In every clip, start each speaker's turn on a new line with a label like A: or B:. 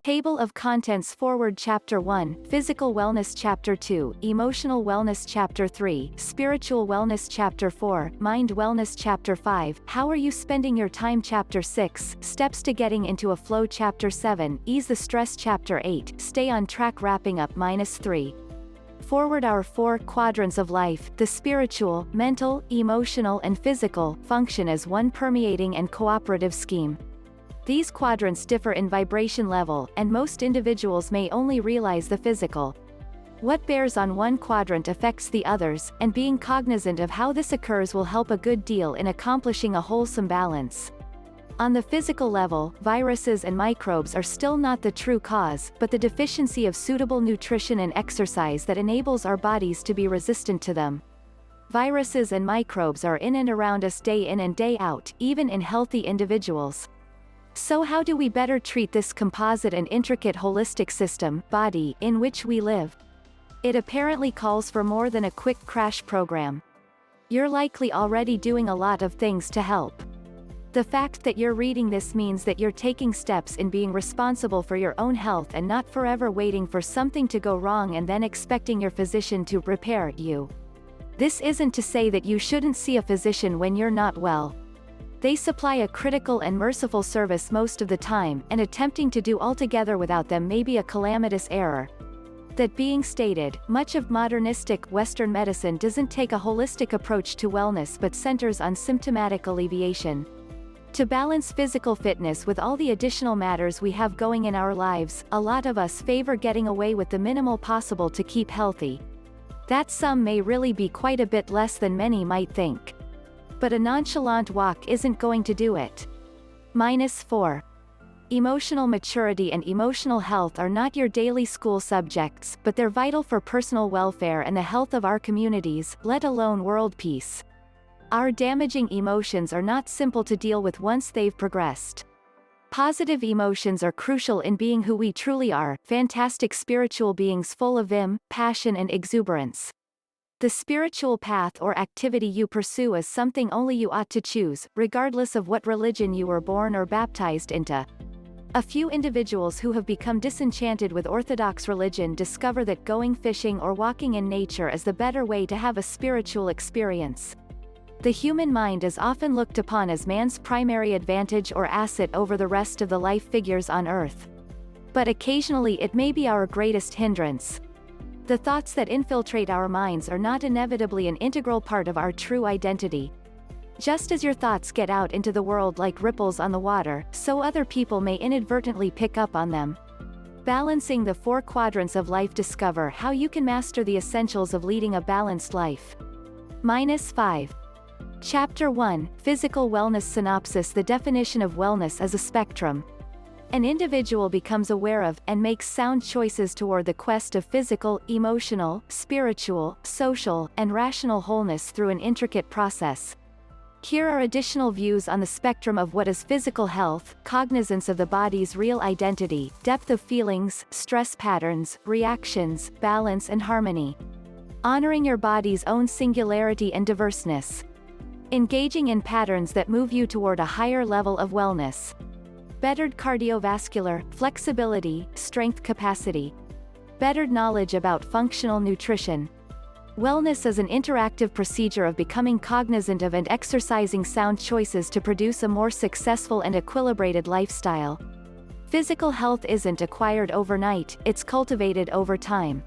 A: Table of Contents Forward Chapter 1, Physical Wellness Chapter 2, Emotional Wellness Chapter 3, Spiritual Wellness Chapter 4, Mind Wellness Chapter 5, How Are You Spending Your Time Chapter 6, Steps to Getting into a Flow Chapter 7, Ease the Stress Chapter 8, Stay on Track Wrapping Up -3. Forward Our 4 quadrants of life, the spiritual, mental, emotional and physical, function as one permeating and cooperative scheme. These quadrants differ in vibration level, and most individuals may only realize the physical. What bears on one quadrant affects the others, and being cognizant of how this occurs will help a good deal in accomplishing a wholesome balance. On the physical level, viruses and microbes are still not the true cause, but the deficiency of suitable nutrition and exercise that enables our bodies to be resistant to them. Viruses and microbes are in and around us day in and day out, even in healthy individuals. So how do we better treat this composite and intricate holistic system, body, in which we live? It apparently calls for more than a quick crash program. You're likely already doing a lot of things to help. The fact that you're reading this means that you're taking steps in being responsible for your own health and not forever waiting for something to go wrong and then expecting your physician to repair you. This isn't to say that you shouldn't see a physician when you're not well. They supply a critical and merciful service most of the time, and attempting to do altogether without them may be a calamitous error. That being stated, much of modernistic Western medicine doesn't take a holistic approach to wellness but centers on symptomatic alleviation. To balance physical fitness with all the additional matters we have going in our lives, a lot of us favor getting away with the minimal possible to keep healthy. That sum may really be quite a bit less than many might think. But a nonchalant walk isn't going to do it. -4. Emotional maturity and emotional health are not your daily school subjects, but they're vital for personal welfare and the health of our communities, let alone world peace. Our damaging emotions are not simple to deal with once they've progressed. Positive emotions are crucial in being who we truly are, fantastic spiritual beings full of vim, passion and exuberance. The spiritual path or activity you pursue is something only you ought to choose, regardless of what religion you were born or baptized into. A few individuals who have become disenchanted with Orthodox religion discover that going fishing or walking in nature is the better way to have a spiritual experience. The human mind is often looked upon as man's primary advantage or asset over the rest of the life figures on Earth. But occasionally it may be our greatest hindrance. The thoughts that infiltrate our minds are not inevitably an integral part of our true identity. Just as your thoughts get out into the world like ripples on the water, so other people may inadvertently pick up on them. Balancing the 4 quadrants of life. Discover how you can master the essentials of leading a balanced life. -5. Chapter 1, Physical Wellness Synopsis. The definition of wellness as a spectrum. An individual becomes aware of, and makes sound choices toward the quest of physical, emotional, spiritual, social, and rational wholeness through an intricate process. Here are additional views on the spectrum of what is physical health: cognizance of the body's real identity, depth of feelings, stress patterns, reactions, balance and harmony. Honoring your body's own singularity and diverseness. Engaging in patterns that move you toward a higher level of wellness. Bettered cardiovascular, flexibility, strength capacity. Bettered knowledge about functional nutrition. Wellness is an interactive procedure of becoming cognizant of and exercising sound choices to produce a more successful and equilibrated lifestyle. Physical health isn't acquired overnight, it's cultivated over time.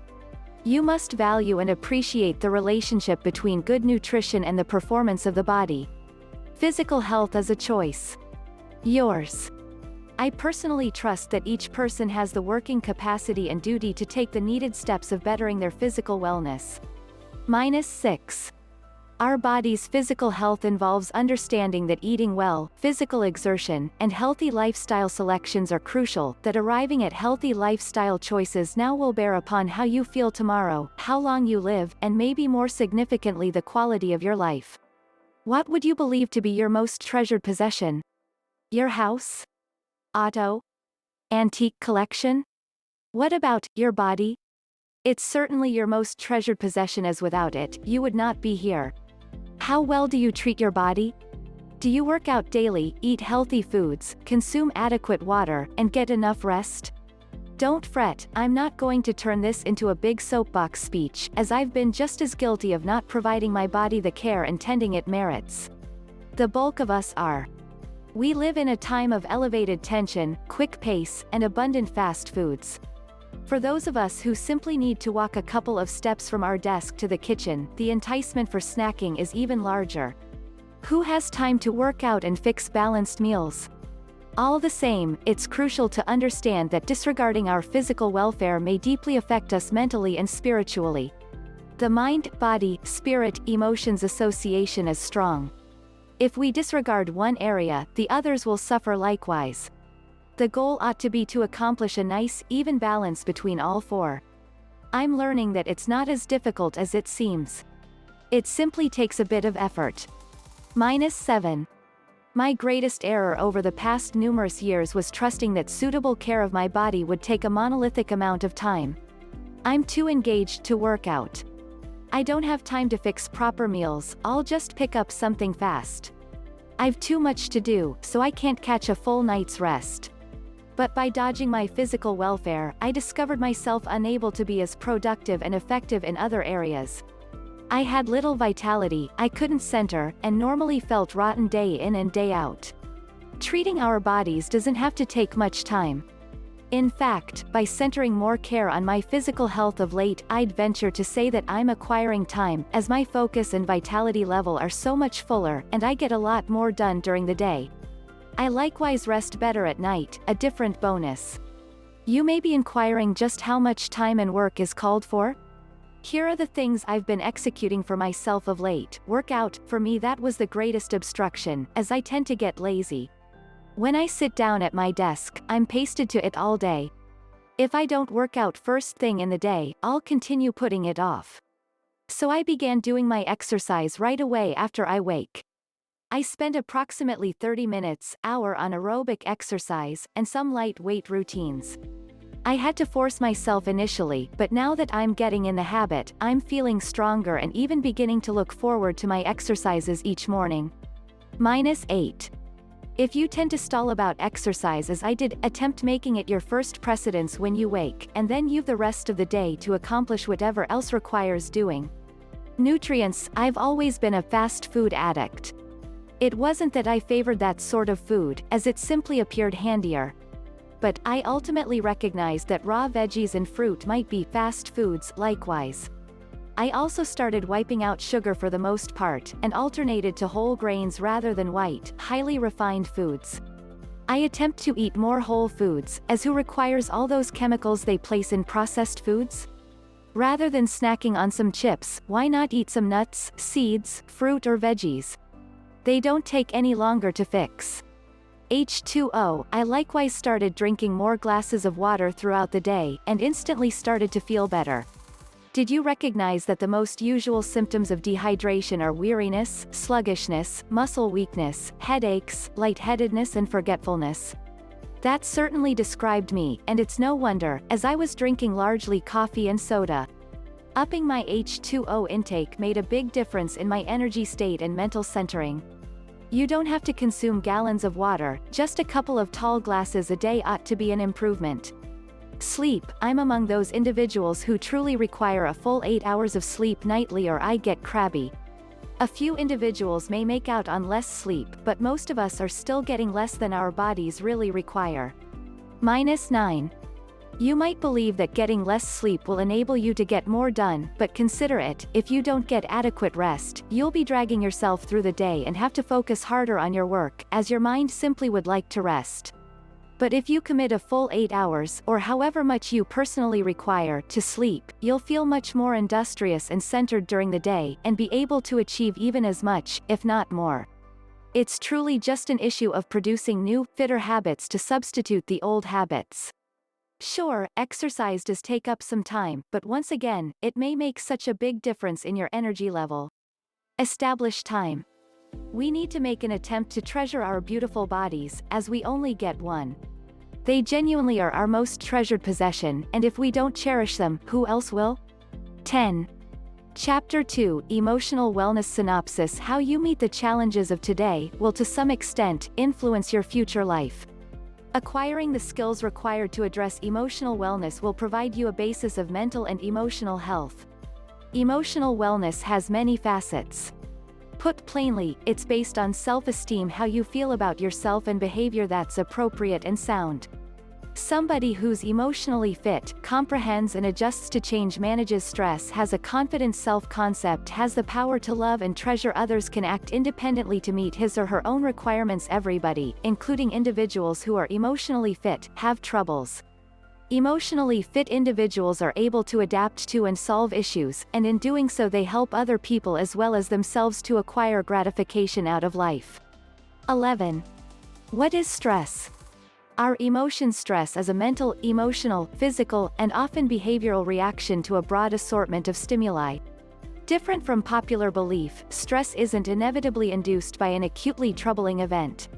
A: You must value and appreciate the relationship between good nutrition and the performance of the body. Physical health is a choice. Yours. I personally trust that each person has the working capacity and duty to take the needed steps of bettering their physical wellness. -6. Our body's physical health involves understanding that eating well, physical exertion, and healthy lifestyle selections are crucial, that arriving at healthy lifestyle choices now will bear upon how you feel tomorrow, how long you live, and maybe more significantly the quality of your life. What would you believe to be your most treasured possession? Your house? Auto? Antique collection? What about your body? It's certainly your most treasured possession, as without it, you would not be here. How well do you treat your body? Do you work out daily, eat healthy foods, consume adequate water, and get enough rest? Don't fret, I'm not going to turn this into a big soapbox speech, as I've been just as guilty of not providing my body the care and tending it merits. The bulk of us are. We live in a time of elevated tension, quick pace, and abundant fast foods. For those of us who simply need to walk a couple of steps from our desk to the kitchen, the enticement for snacking is even larger. Who has time to work out and fix balanced meals? All the same, it's crucial to understand that disregarding our physical welfare may deeply affect us mentally and spiritually. The mind-body, spirit-emotions association is strong. If we disregard one area, the others will suffer likewise. The goal ought to be to accomplish a nice, even balance between all four. I'm learning that it's not as difficult as it seems. It simply takes a bit of effort. -7. My greatest error over the past numerous years was trusting that suitable care of my body would take a monolithic amount of time. I'm too engaged to work out. I don't have time to fix proper meals, I'll just pick up something fast. I've too much to do, so I can't catch a full night's rest. But by dodging my physical welfare, I discovered myself unable to be as productive and effective in other areas. I had little vitality, I couldn't center, and normally felt rotten day in and day out. Treating our bodies doesn't have to take much time. In fact, by centering more care on my physical health of late, I'd venture to say that I'm acquiring time, as my focus and vitality level are so much fuller, and I get a lot more done during the day. I likewise rest better at night, a different bonus. You may be inquiring just how much time and work is called for? Here are the things I've been executing for myself of late. Workout, for me that was the greatest obstruction, as I tend to get lazy. When I sit down at my desk, I'm pasted to it all day. If I don't work out first thing in the day, I'll continue putting it off. So I began doing my exercise right away after I wake. I spend approximately 30 minutes, hour on aerobic exercise, and some light weight routines. I had to force myself initially, but now that I'm getting in the habit, I'm feeling stronger and even beginning to look forward to my exercises each morning. -8. If you tend to stall about exercise as I did, attempt making it your first precedence when you wake, and then you've the rest of the day to accomplish whatever else requires doing. Nutrients, I've always been a fast food addict. It wasn't that I favored that sort of food, as it simply appeared handier. But I ultimately recognized that raw veggies and fruit might be fast foods likewise. I also started wiping out sugar for the most part, and alternated to whole grains rather than white, highly refined foods. I attempt to eat more whole foods, as who requires all those chemicals they place in processed foods? Rather than snacking on some chips, why not eat some nuts, seeds, fruit or veggies? They don't take any longer to fix. H2O, I likewise started drinking more glasses of water throughout the day, and instantly started to feel better. Did you recognize that the most usual symptoms of dehydration are weariness, sluggishness, muscle weakness, headaches, lightheadedness and forgetfulness? That certainly described me, and it's no wonder, as I was drinking largely coffee and soda. Upping my H2O intake made a big difference in my energy state and mental centering. You don't have to consume gallons of water, just a couple of tall glasses a day ought to be an improvement. Sleep, I'm among those individuals who truly require a full 8 hours of sleep nightly or I get crabby. A few individuals may make out on less sleep, but most of us are still getting less than our bodies really require. -9. You might believe that getting less sleep will enable you to get more done, but consider it, if you don't get adequate rest, you'll be dragging yourself through the day and have to focus harder on your work, as your mind simply would like to rest. But if you commit a full 8 hours, or however much you personally require, to sleep, you'll feel much more industrious and centered during the day, and be able to achieve even as much, if not more. It's truly just an issue of producing new, fitter habits to substitute the old habits. Sure, exercise does take up some time, but once again, it may make such a big difference in your energy level. Establish time. We need to make an attempt to treasure our beautiful bodies, as we only get one. They genuinely are our most treasured possession, and if we don't cherish them, who else will? 10. Chapter 2, Emotional Wellness Synopsis. How you meet the challenges of today will to some extent influence your future life. Acquiring the skills required to address emotional wellness will provide you a basis of mental and emotional health. Emotional wellness has many facets. Put plainly, it's based on self-esteem, how you feel about yourself, and behavior that's appropriate and sound. Somebody who's emotionally fit, comprehends and adjusts to change, manages stress, has a confident self-concept, has the power to love and treasure others, can act independently to meet his or her own requirements. Everybody, including individuals who are emotionally fit, have troubles. Emotionally fit individuals are able to adapt to and solve issues, and in doing so they help other people as well as themselves to acquire gratification out of life. 11. What is stress? Our emotion. Stress is a mental, emotional, physical, and often behavioral reaction to a broad assortment of stimuli. Different from popular belief, stress isn't inevitably induced by an acutely troubling event.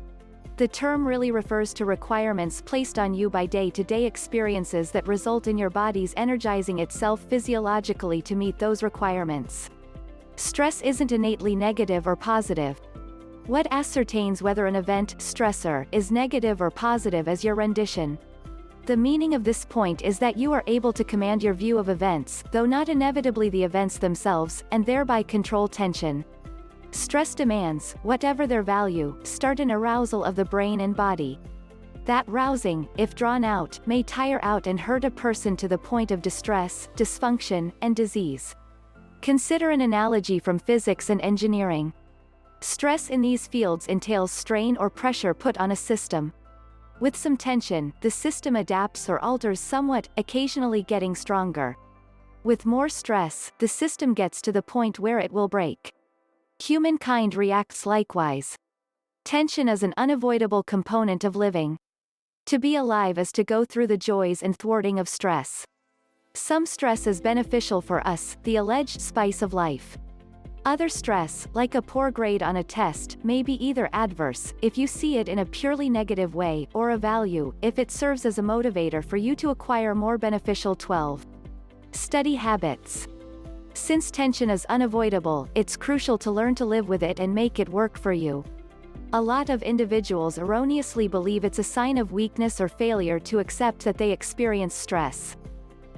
A: The term really refers to requirements placed on you by day-to-day experiences that result in your body's energizing itself physiologically to meet those requirements. Stress isn't innately negative or positive. What ascertains whether an event, stressor, is negative or positive is your rendition. The meaning of this point is that you are able to command your view of events, though not inevitably the events themselves, and thereby control tension. Stress demands, whatever their value, start an arousal of the brain and body. That rousing, if drawn out, may tire out and hurt a person to the point of distress, dysfunction, and disease. Consider an analogy from physics and engineering. Stress in these fields entails strain or pressure put on a system. With some tension, the system adapts or alters somewhat, occasionally getting stronger. With more stress, the system gets to the point where it will break. Humankind reacts likewise. Tension is an unavoidable component of living. To be alive is to go through the joys and thwarting of stress. Some stress is beneficial for us, the alleged spice of life. Other stress, like a poor grade on a test, may be either adverse, if you see it in a purely negative way, or a value, if it serves as a motivator for you to acquire more beneficial. 12. Study habits. Since tension is unavoidable, it's crucial to learn to live with it and make it work for you. A lot of individuals erroneously believe it's a sign of weakness or failure to accept that they experience stress.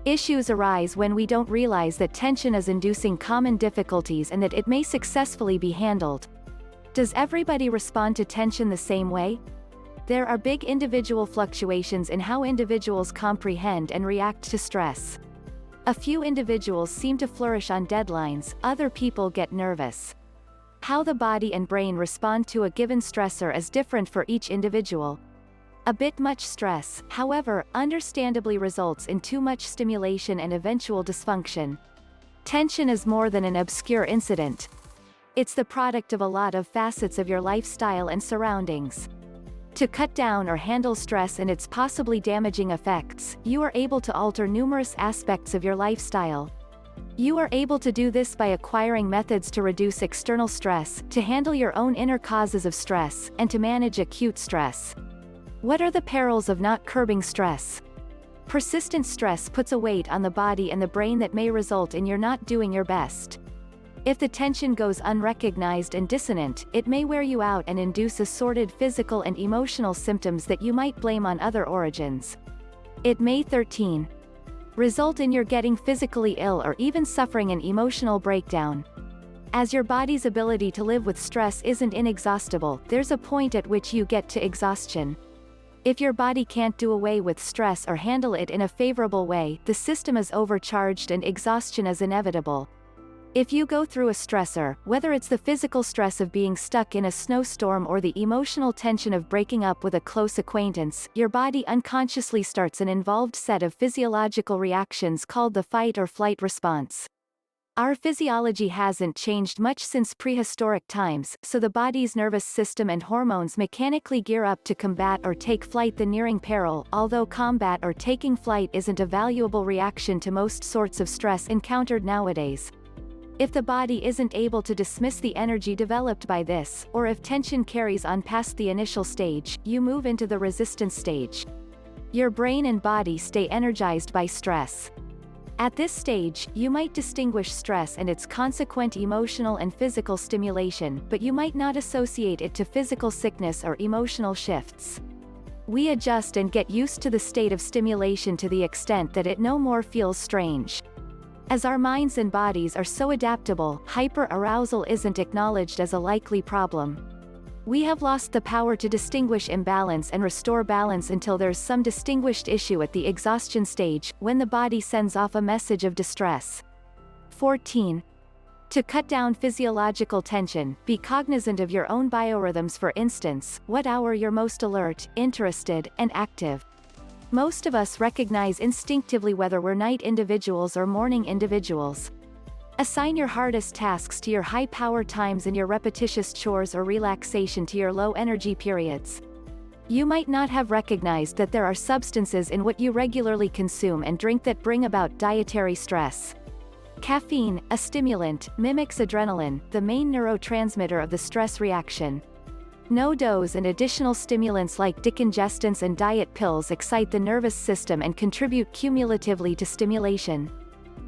A: Issues arise when we don't realize that tension is inducing common difficulties and that it may successfully be handled. Does everybody respond to tension the same way? There are big individual fluctuations in how individuals comprehend and react to stress. A few individuals seem to flourish on deadlines, other people get nervous. How the body and brain respond to a given stressor is different for each individual. A bit much stress, however, understandably results in too much stimulation and eventual dysfunction. Tension is more than an obscure incident. It's the product of a lot of facets of your lifestyle and surroundings. To cut down or handle stress and its possibly damaging effects, you are able to alter numerous aspects of your lifestyle. You are able to do this by acquiring methods to reduce external stress, to handle your own inner causes of stress, and to manage acute stress. What are the perils of not curbing stress? Persistent stress puts a weight on the body and the brain that may result in your not doing your best. If the tension goes unrecognized and dissonant, it may wear you out and induce assorted physical and emotional symptoms that you might blame on other origins. It may 13. Result in your getting physically ill or even suffering an emotional breakdown. As your body's ability to live with stress isn't inexhaustible, there's a point at which you get to exhaustion. If your body can't do away with stress or handle it in a favorable way, the system is overcharged and exhaustion is inevitable. If you go through a stressor, whether it's the physical stress of being stuck in a snowstorm or the emotional tension of breaking up with a close acquaintance, your body unconsciously starts an involved set of physiological reactions called the fight or flight response. Our physiology hasn't changed much since prehistoric times, so the body's nervous system and hormones mechanically gear up to combat or take flight the nearing peril, although combat or taking flight isn't a valuable reaction to most sorts of stress encountered nowadays. If the body isn't able to dismiss the energy developed by this, or if tension carries on past the initial stage, you move into the resistance stage. Your brain and body stay energized by stress. At this stage, you might distinguish stress and its consequent emotional and physical stimulation, but you might not associate it to physical sickness or emotional shifts. We adjust and get used to the state of stimulation to the extent that it no more feels strange. As our minds and bodies are so adaptable, hyper-arousal isn't acknowledged as a likely problem. We have lost the power to distinguish imbalance and restore balance until there's some distinguished issue at the exhaustion stage, when the body sends off a message of distress. 14. To cut down physiological tension, be cognizant of your own biorhythms. For instance, what hour you're most alert, interested, and active. Most of us recognize instinctively whether we're night individuals or morning individuals. Assign your hardest tasks to your high-power times and your repetitious chores or relaxation to your low-energy periods. You might not have recognized that there are substances in what you regularly consume and drink that bring about dietary stress. Caffeine, a stimulant, mimics adrenaline, the main neurotransmitter of the stress reaction. No dose and additional stimulants like decongestants and diet pills excite the nervous system and contribute cumulatively to stimulation.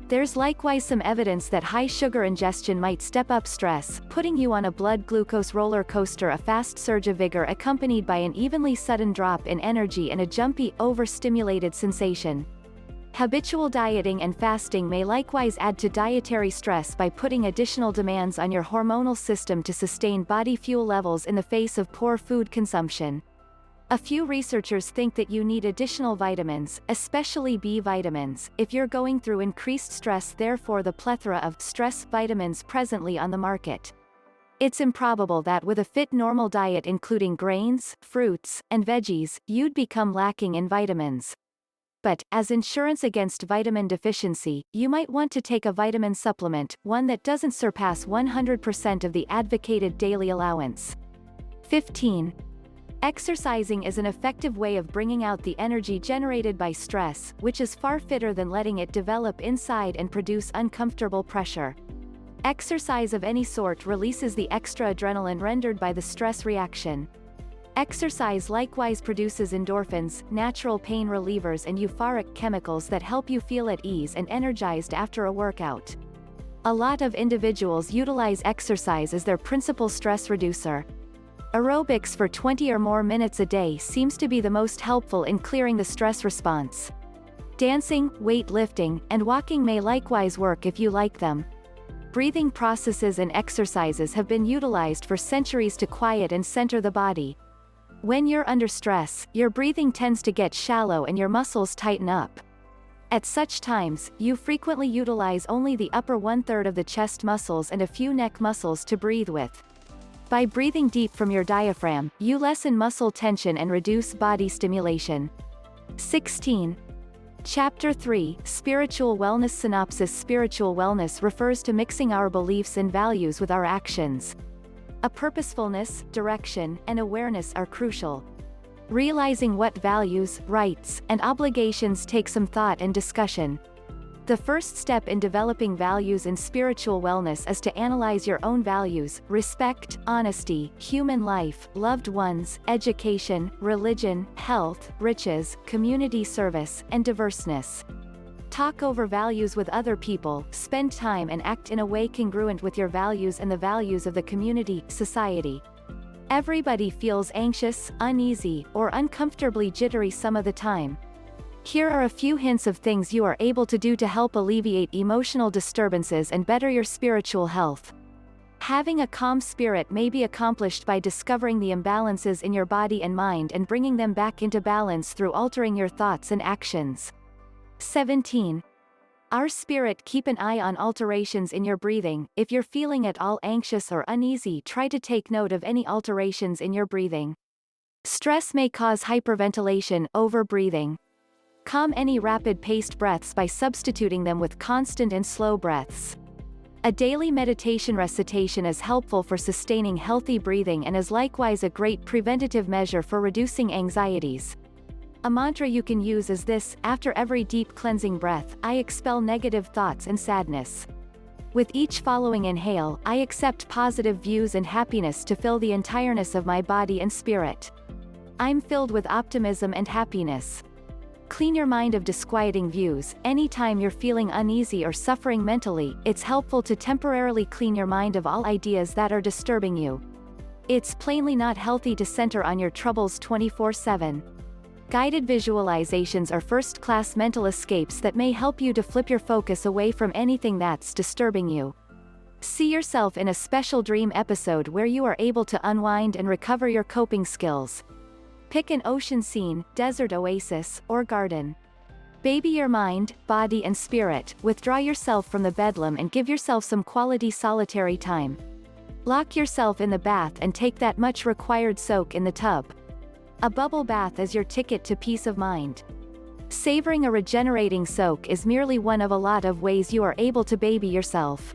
A: There's likewise some evidence that high sugar ingestion might step up stress, putting you on a blood glucose roller coaster, a fast surge of vigor accompanied by an evenly sudden drop in energy and a jumpy, overstimulated sensation. Habitual dieting and fasting may likewise add to dietary stress by putting additional demands on your hormonal system to sustain body fuel levels in the face of poor food consumption. A few researchers think that you need additional vitamins, especially B vitamins, if you're going through increased stress. Therefore, the plethora of stress vitamins presently on the market. It's improbable that with a fit normal diet including grains, fruits, and veggies, you'd become lacking in vitamins. But, as insurance against vitamin deficiency, you might want to take a vitamin supplement, one that doesn't surpass 100% of the advocated daily allowance. 15. Exercising is an effective way of bringing out the energy generated by stress, which is far fitter than letting it develop inside and produce uncomfortable pressure. Exercise of any sort releases the extra adrenaline rendered by the stress reaction. Exercise likewise produces endorphins, natural pain relievers and euphoric chemicals that help you feel at ease and energized after a workout. A lot of individuals utilize exercise as their principal stress reducer. Aerobics for 20 or more minutes a day seems to be the most helpful in clearing the stress response. Dancing, weightlifting, and walking may likewise work if you like them. Breathing processes and exercises have been utilized for centuries to quiet and center the body. When you're under stress, your breathing tends to get shallow and your muscles tighten up. At such times, you frequently utilize only the upper one-third of the chest muscles and a few neck muscles to breathe with. By breathing deep from your diaphragm, you lessen muscle tension and reduce body stimulation. 16. Chapter 3, Spiritual Wellness Synopsis. Spiritual wellness refers to mixing our beliefs and values with our actions. A purposefulness, direction, and awareness are crucial. Realizing what values, rights, and obligations take some thought and discussion. The first step in developing values in spiritual wellness is to analyze your own values: respect, honesty, human life, loved ones, education, religion, health, riches, community service, and diverseness. Talk over values with other people, spend time and act in a way congruent with your values and the values of the community, society. Everybody feels anxious, uneasy, or uncomfortably jittery some of the time. Here are a few hints of things you are able to do to help alleviate emotional disturbances and better your spiritual health. Having a calm spirit may be accomplished by discovering the imbalances in your body and mind and bringing them back into balance through altering your thoughts and actions. 17. Our spirit. Keep an eye on alterations in your breathing. If you're feeling at all anxious or uneasy, try to take note of any alterations in your breathing. Stress may cause hyperventilation, overbreathing. Calm any rapid-paced breaths by substituting them with constant and slow breaths. A daily meditation recitation is helpful for sustaining healthy breathing and is likewise a great preventative measure for reducing anxieties. A mantra you can use is this: after every deep cleansing breath, I expel negative thoughts and sadness. With each following inhale, I accept positive views and happiness to fill the entireness of my body and spirit. I'm filled with optimism and happiness. Clean your mind of disquieting views. Anytime you're feeling uneasy or suffering mentally, it's helpful to temporarily clean your mind of all ideas that are disturbing you. It's plainly not healthy to center on your troubles 24/7. Guided visualizations are first-class mental escapes that may help you to flip your focus away from anything that's disturbing you. See yourself in a special dream episode where you are able to unwind and recover your coping skills. Pick an ocean scene, desert oasis, or garden. Baby your mind, body and spirit, withdraw yourself from the bedlam and give yourself some quality solitary time. Lock yourself in the bath and take that much required soak in the tub. A bubble bath is your ticket to peace of mind. Savoring a regenerating soak is merely one of a lot of ways you are able to baby yourself.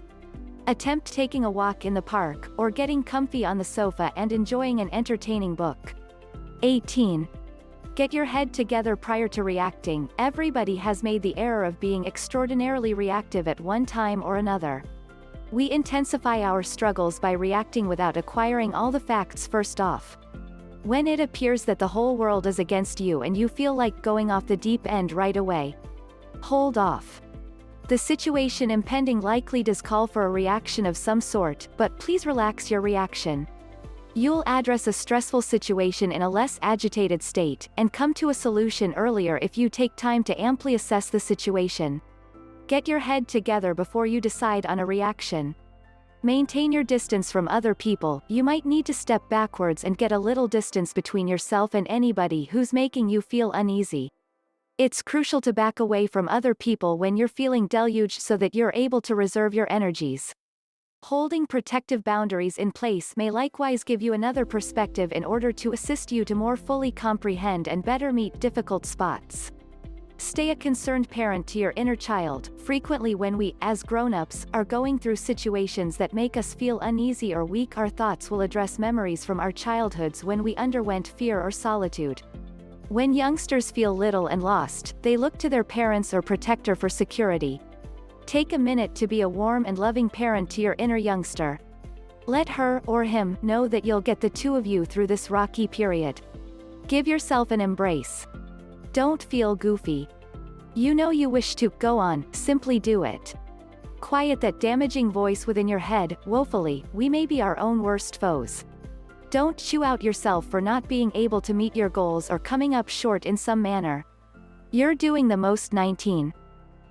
A: Attempt taking a walk in the park, or getting comfy on the sofa and enjoying an entertaining book. 18. Get your head together prior to reacting. Everybody has made the error of being extraordinarily reactive at one time or another. We intensify our struggles by reacting without acquiring all the facts first off. When it appears that the whole world is against you and you feel like going off the deep end right away, hold off. The situation impending likely does call for a reaction of some sort, but please relax your reaction. You'll address a stressful situation in a less agitated state, and come to a solution earlier if you take time to amply assess the situation. Get your head together before you decide on a reaction. Maintain your distance from other people. You might need to step backwards and get a little distance between yourself and anybody who's making you feel uneasy. It's crucial to back away from other people when you're feeling deluged so that you're able to reserve your energies. Holding protective boundaries in place may likewise give you another perspective in order to assist you to more fully comprehend and better meet difficult spots. Stay a concerned parent to your inner child. Frequently when we, as grown-ups, are going through situations that make us feel uneasy or weak, our thoughts will address memories from our childhoods when we underwent fear or solitude. When youngsters feel little and lost, they look to their parents or protector for security. Take a minute to be a warm and loving parent to your inner youngster. Let her, or him, know that you'll get the two of you through this rocky period. Give yourself an embrace. Don't feel goofy. You know you wish to, go on, simply do it. Quiet that damaging voice within your head. Woefully, we may be our own worst foes. Don't chew out yourself for not being able to meet your goals or coming up short in some manner. You're doing the most. 19.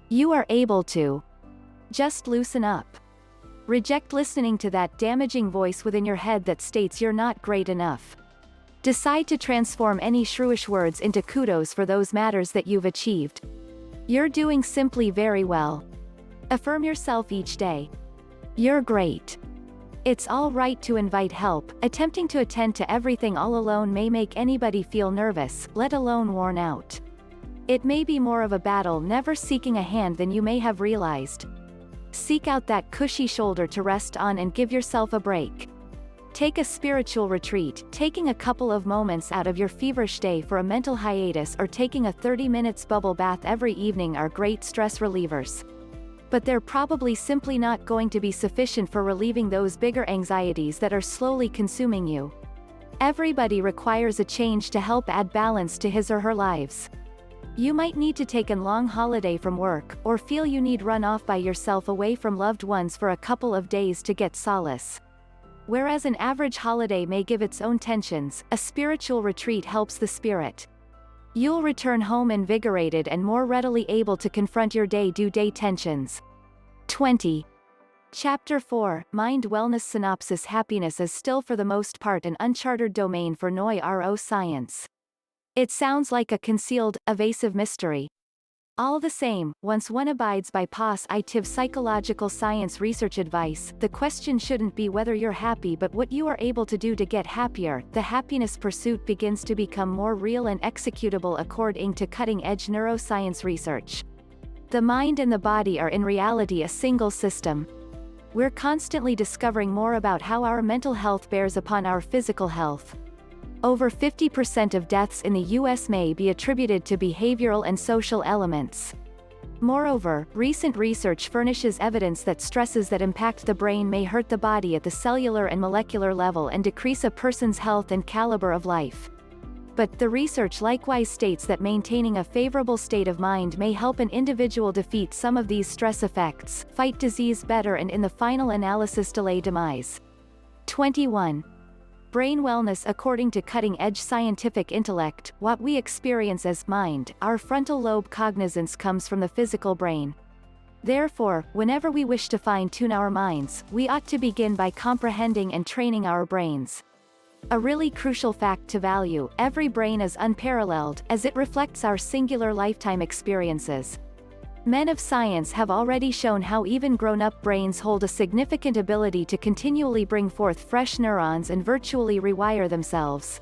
A: You are able to. Just loosen up. Reject listening to that damaging voice within your head that states you're not great enough. Decide to transform any shrewish words into kudos for those matters that you've achieved. You're doing simply very well. Affirm yourself each day. You're great. It's all right to invite help. Attempting to attend to everything all alone may make anybody feel nervous, let alone worn out. It may be more of a battle never seeking a hand than you may have realized. Seek out that cushy shoulder to rest on and give yourself a break. Take a spiritual retreat. Taking a couple of moments out of your feverish day for a mental hiatus or taking a 30 minutes bubble bath every evening are great stress relievers. But they're probably simply not going to be sufficient for relieving those bigger anxieties that are slowly consuming you. Everybody requires a change to help add balance to his or her lives. You might need to take a long holiday from work, or feel you need run off by yourself away from loved ones for a couple of days to get solace. Whereas an average holiday may give its own tensions, a spiritual retreat helps the spirit. You'll return home invigorated and more readily able to confront your day-to-day tensions. 20. Chapter 4, Mind Wellness Synopsis. Happiness is still for the most part an uncharted domain for neuroscience. It sounds like a concealed, evasive mystery. All the same, once one abides by positive psychological science research advice, the question shouldn't be whether you're happy but what you are able to do to get happier. The happiness pursuit begins to become more real and executable according to cutting-edge neuroscience research. The mind and the body are in reality a single system. We're constantly discovering more about how our mental health bears upon our physical health. Over 50% of deaths in the U.S. may be attributed to behavioral and social elements. Moreover, recent research furnishes evidence that stresses that impact the brain may hurt the body at the cellular and molecular level and decrease a person's health and caliber of life. But the research likewise states that maintaining a favorable state of mind may help an individual defeat some of these stress effects, fight disease better and in the final analysis delay demise. 21. Brain wellness. According to cutting-edge scientific intellect, what we experience as mind, our frontal lobe cognizance, comes from the physical brain. Therefore, whenever we wish to fine-tune our minds, we ought to begin by comprehending and training our brains. A really crucial fact to value: every brain is unparalleled, as it reflects our singular lifetime experiences. Men of science have already shown how even grown-up brains hold a significant ability to continually bring forth fresh neurons and virtually rewire themselves.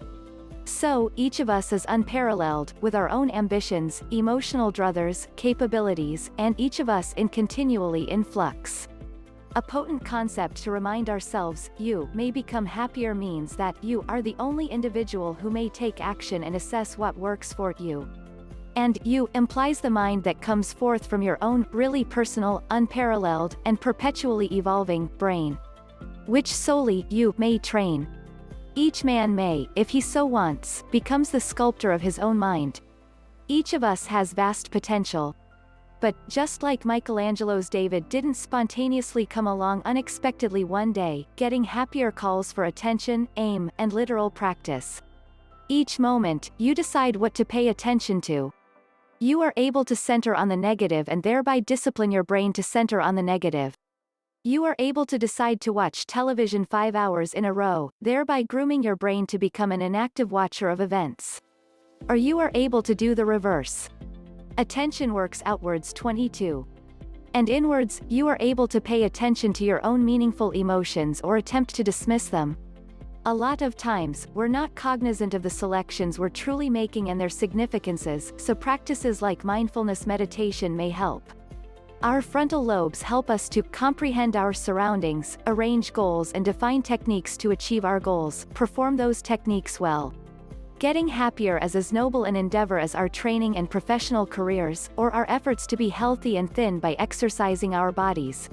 A: So, each of us is unparalleled, with our own ambitions, emotional druthers, capabilities, and each of us in continually in flux. A potent concept to remind ourselves, you may become happier, means that you are the only individual who may take action and assess what works for you. And you implies the mind that comes forth from your own, really personal, unparalleled, and perpetually evolving brain, which solely you may train. Each man may, if he so wants, becomes the sculptor of his own mind. Each of us has vast potential. But, just like Michelangelo's David didn't spontaneously come along unexpectedly one day, getting happier calls for attention, aim, and literal practice. Each moment, you decide what to pay attention to. You are able to center on the negative and thereby discipline your brain to center on the negative. You are able to decide to watch television 5 hours in a row, thereby grooming your brain to become an inactive watcher of events. Or you are able to do the reverse. Attention works outwards 22. And inwards, you are able to pay attention to your own meaningful emotions or attempt to dismiss them. A lot of times, we're not cognizant of the selections we're truly making and their significances, so practices like mindfulness meditation may help. Our frontal lobes help us to comprehend our surroundings, arrange goals, and define techniques to achieve our goals. Perform those techniques well. Getting happier is as noble an endeavor as our training and professional careers, or our efforts to be healthy and thin by exercising our bodies.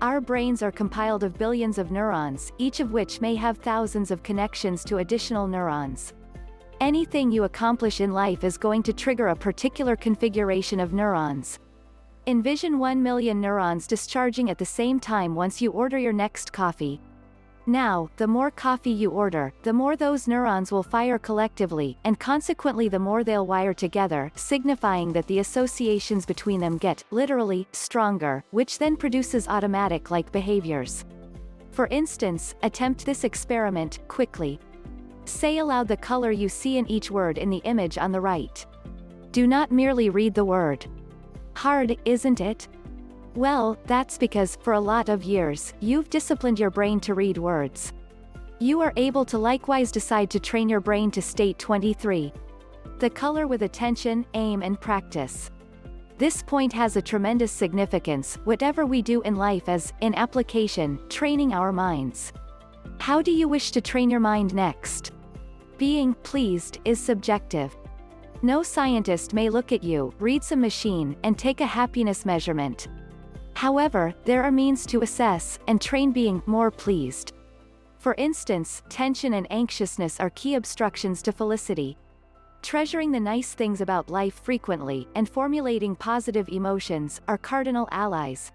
A: Our brains are compiled of billions of neurons, each of which may have thousands of connections to additional neurons. Anything you accomplish in life is going to trigger a particular configuration of neurons. Envision 1 million neurons discharging at the same time once you order your next coffee. Now, the more coffee you order, the more those neurons will fire collectively, and consequently the more they'll wire together, signifying that the associations between them get, literally, stronger, which then produces automatic-like behaviors. For instance, attempt this experiment, quickly. Say aloud the color you see in each word in the image on the right. Do not merely read the word. Hard, isn't it? Well, that's because, for a lot of years, you've disciplined your brain to read words. You are able to likewise decide to train your brain to state 23. The color with attention, aim, and practice. This point has a tremendous significance, whatever we do in life as, in application, training our minds. How do you wish to train your mind next? Being pleased is subjective. No scientist may look at you, read some machine, and take a happiness measurement. However, there are means to assess and train being more pleased. For instance, tension and anxiousness are key obstructions to felicity. Treasuring the nice things about life frequently and formulating positive emotions are cardinal allies.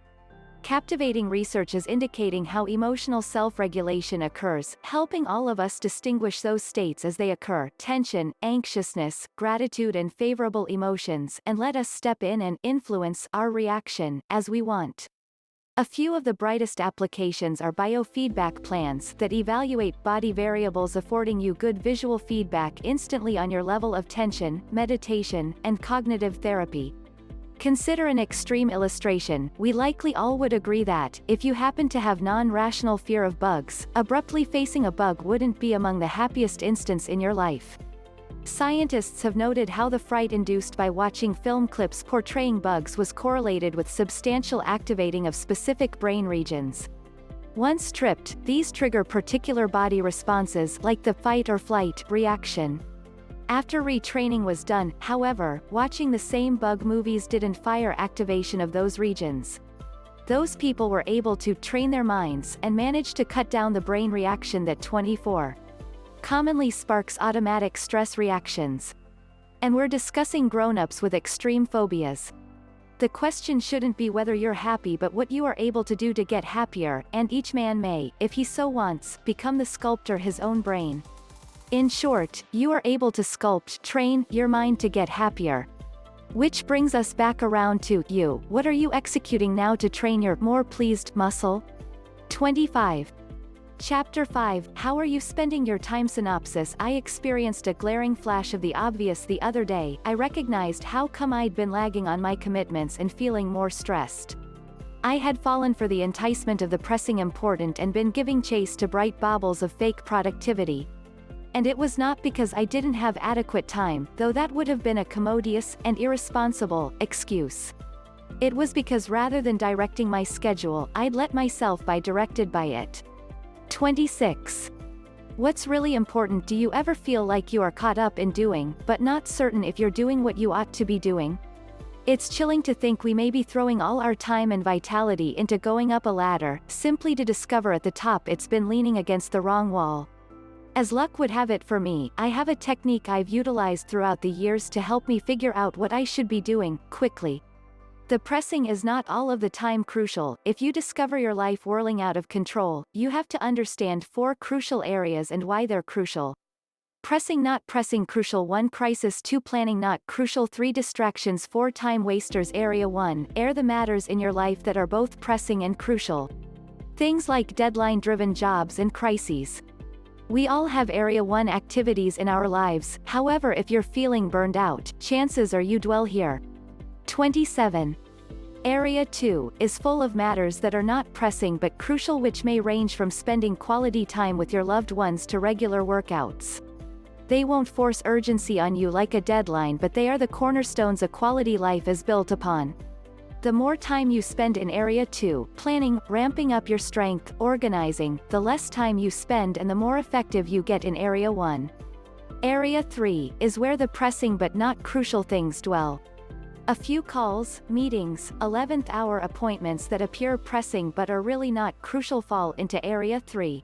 A: Captivating research is indicating how emotional self-regulation occurs, helping all of us distinguish those states as they occur: tension, anxiousness, gratitude, and favorable emotions, and let us step in and influence our reaction as we want. A few of the brightest applications are biofeedback plans that evaluate body variables, affording you good visual feedback instantly on your level of tension, meditation, and cognitive therapy. Consider an extreme illustration. We likely all would agree that, if you happen to have non-rational fear of bugs, abruptly facing a bug wouldn't be among the happiest instants in your life. Scientists have noted how the fright induced by watching film clips portraying bugs was correlated with substantial activating of specific brain regions. Once tripped, these trigger particular body responses like the fight or flight reaction. After retraining was done, however, watching the same bug movies didn't fire activation of those regions. Those people were able to train their minds and managed to cut down the brain reaction that 24 commonly sparks automatic stress reactions. And we're discussing grown-ups with extreme phobias. The question shouldn't be whether you're happy but what you are able to do to get happier, and each man may, if he so wants, become the sculptor his own brain. In short, you are able to train your mind to get happier. Which brings us back around to you. What are you executing now to train your more pleased muscle? 25. Chapter 5, How are you spending your time? Synopsis. I experienced a glaring flash of the obvious the other day. I recognized how come I'd been lagging on my commitments and feeling more stressed. I had fallen for the enticement of the pressing important and been giving chase to bright baubles of fake productivity. And it was not because I didn't have adequate time, though that would have been a commodious and irresponsible excuse. It was because rather than directing my schedule, I'd let myself be directed by it. 26. What's really important? Do you ever feel like you are caught up in doing, but not certain if you're doing what you ought to be doing? It's chilling to think we may be throwing all our time and vitality into going up a ladder, simply to discover at the top it's been leaning against the wrong wall. As luck would have it for me, I have a technique I've utilized throughout the years to help me figure out what I should be doing, quickly. The pressing is not all of the time crucial. If you discover your life whirling out of control, you have to understand 4 crucial areas and why they're crucial. Pressing not pressing crucial 1 crisis 2 planning not crucial 3 distractions 4 time wasters area 1 air the matters in your life that are both pressing and crucial. Things like deadline-driven jobs and crises. We all have Area 1 activities in our lives, however if you're feeling burned out, chances are you dwell here. 27. Area 2 is full of matters that are not pressing but crucial, which may range from spending quality time with your loved ones to regular workouts. They won't force urgency on you like a deadline, but they are the cornerstones a quality life is built upon. The more time you spend in Area 2, planning, ramping up your strength, organizing, the less time you spend and the more effective you get in Area 1. Area 3 is where the pressing but not crucial things dwell. A few calls, meetings, 11th hour appointments that appear pressing but are really not crucial fall into Area 3.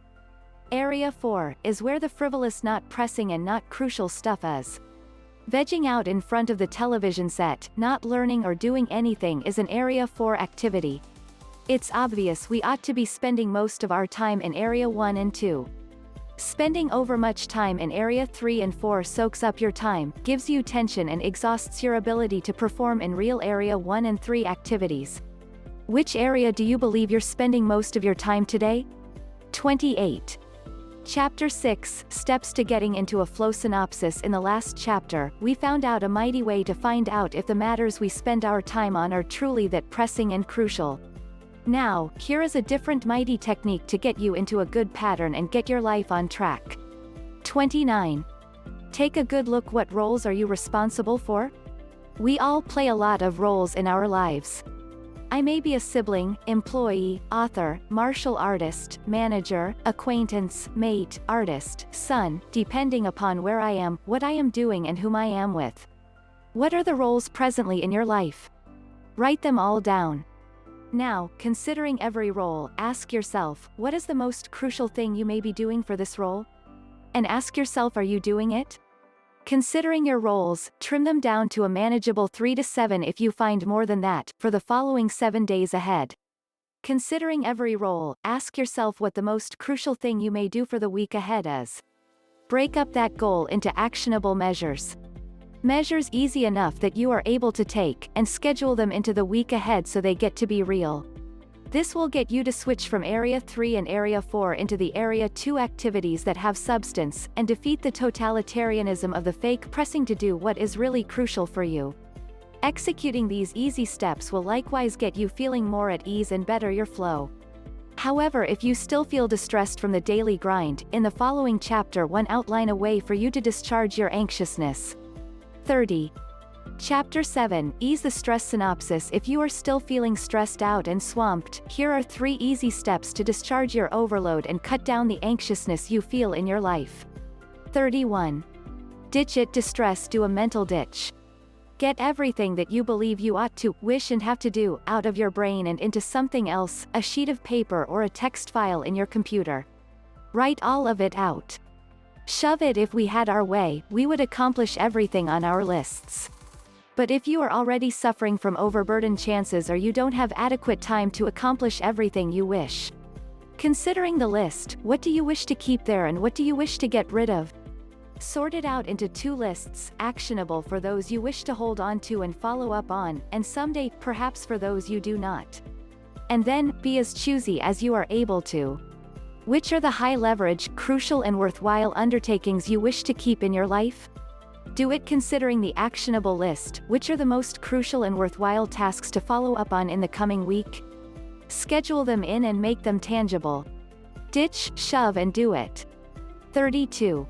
A: Area 4 is where the frivolous not pressing and not crucial stuff is. Vegging out in front of the television set, not learning or doing anything is an Area 4 activity. It's obvious we ought to be spending most of our time in Area 1 and 2. Spending over much time in Area 3 and 4 soaks up your time, gives you tension and exhausts your ability to perform in real Area 1 and 3 activities. Which area do you believe you're spending most of your time today? 28. Chapter 6, Steps to Getting into a Flow. Synopsis. In the last chapter, we found out a mighty way to find out if the matters we spend our time on are truly that pressing and crucial. Now, here is a different mighty technique to get you into a good pattern and get your life on track. 29. Take a good look. What roles are you responsible for? We all play a lot of roles in our lives. I may be a sibling, employee, author, martial artist, manager, acquaintance, mate, artist, son, depending upon where I am, what I am doing and whom I am with. What are the roles presently in your life? Write them all down. Now, considering every role, ask yourself, what is the most crucial thing you may be doing for this role? And ask yourself, are you doing it? Considering your roles, trim them down to a manageable 3 to 7 if you find more than that, for the following 7 days ahead. Considering every role, ask yourself what the most crucial thing you may do for the week ahead is. Break up that goal into actionable measures. Measures easy enough that you are able to take, and schedule them into the week ahead so they get to be real. This will get you to switch from Area 3 and Area 4 into the Area 2 activities that have substance, and defeat the totalitarianism of the fake pressing to do what is really crucial for you. Executing these easy steps will likewise get you feeling more at ease and better your flow. However, if you still feel distressed from the daily grind, in the following chapter 1 outline a way for you to discharge your anxiousness. 30. Chapter 7, Ease the Stress. Synopsis. If you are still feeling stressed out and swamped, here are 3 easy steps to discharge your overload and cut down the anxiousness you feel in your life. 31. Ditch it. Distress. Do a mental ditch. Get everything that you believe you ought to, wish and have to do, out of your brain and into something else, a sheet of paper or a text file in your computer. Write all of it out. Shove it. If we had our way, we would accomplish everything on our lists. But if you are already suffering from overburden, chances are you don't have adequate time to accomplish everything you wish. Considering the list, what do you wish to keep there and what do you wish to get rid of? Sort it out into 2 lists, actionable for those you wish to hold on to and follow up on, and someday, perhaps for those you do not. And then, be as choosy as you are able to. Which are the high-leverage, crucial and worthwhile undertakings you wish to keep in your life? Do it considering the actionable list. Which are the most crucial and worthwhile tasks to follow up on in the coming week? Schedule them in and make them tangible. Ditch, shove and do it. 32.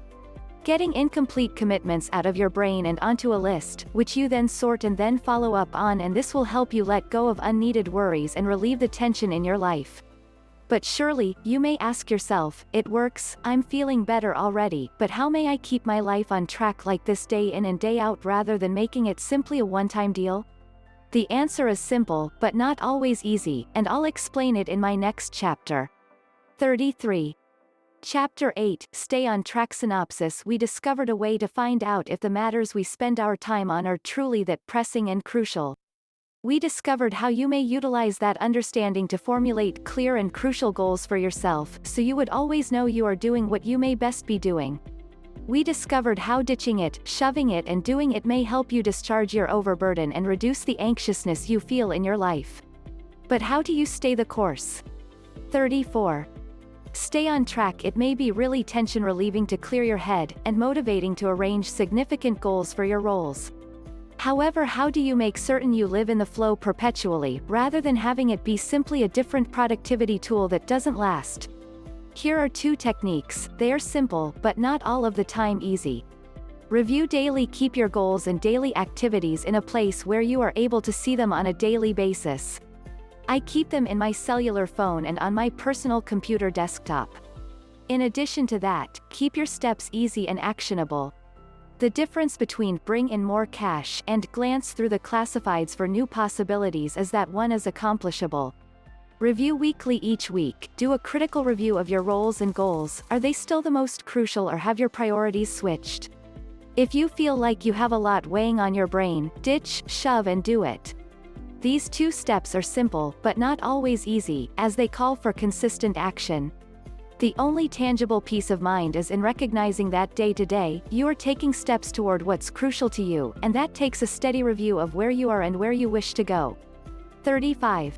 A: Getting incomplete commitments out of your brain and onto a list, which you then sort and then follow up on, and this will help you let go of unneeded worries and relieve the tension in your life. But surely, you may ask yourself, it works, I'm feeling better already, but how may I keep my life on track like this day in and day out rather than making it simply a one-time deal? The answer is simple, but not always easy, and I'll explain it in my next chapter. 33. Chapter 8, Stay on Track. Synopsis. We discovered a way to find out if the matters we spend our time on are truly that pressing and crucial. We discovered how you may utilize that understanding to formulate clear and crucial goals for yourself, so you would always know you are doing what you may best be doing. We discovered how ditching it, shoving it and doing it may help you discharge your overburden and reduce the anxiousness you feel in your life. But how do you stay the course? 34. Stay on track. It may be really tension relieving to clear your head, and motivating to arrange significant goals for your roles. However, how do you make certain you live in the flow perpetually, rather than having it be simply a different productivity tool that doesn't last? Here are 2 techniques. They are simple, but not all of the time easy. Review daily. Keep your goals and daily activities in a place where you are able to see them on a daily basis. I keep them in my cellular phone and on my personal computer desktop. In addition to that, keep your steps easy and actionable. The difference between bring in more cash and glance through the classifieds for new possibilities is that one is accomplishable. Review weekly. Each week, do a critical review of your roles and goals. Are they still the most crucial or have your priorities switched? If you feel like you have a lot weighing on your brain, ditch, shove and do it. These 2 steps are simple, but not always easy, as they call for consistent action. The only tangible peace of mind is in recognizing that day to day, you are taking steps toward what's crucial to you, and that takes a steady review of where you are and where you wish to go. 35.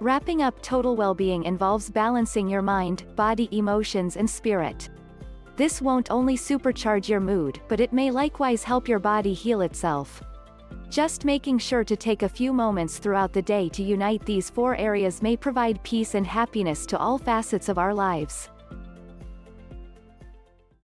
A: Wrapping up. Total well-being involves balancing your mind, body, emotions and spirit. This won't only supercharge your mood, but it may likewise help your body heal itself. Just making sure to take a few moments throughout the day to unite these 4 areas may provide peace and happiness to all facets of our lives.